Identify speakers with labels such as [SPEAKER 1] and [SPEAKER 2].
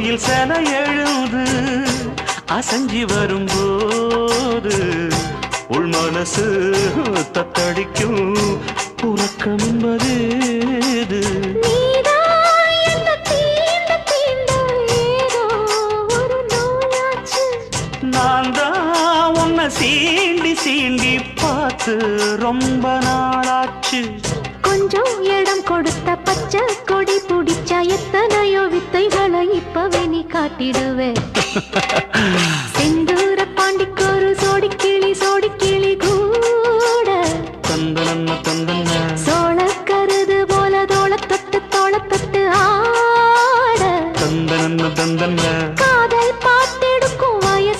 [SPEAKER 1] கோயில் சில எழுது அசஞ்சி வரும்போது உள் மனசு தத்தடிக்கும் உறக்கம் என்பது நான் தான் உன்னை சீண்டி சீண்டி பார்த்து ரொம்ப நாளாச்சு
[SPEAKER 2] கொஞ்சம் இடம் கொடுத்த பச்சை கொடி பிடிச்சா எத்தனையோ வித்தைகளை இப்பவே நீ காட்டிடுவே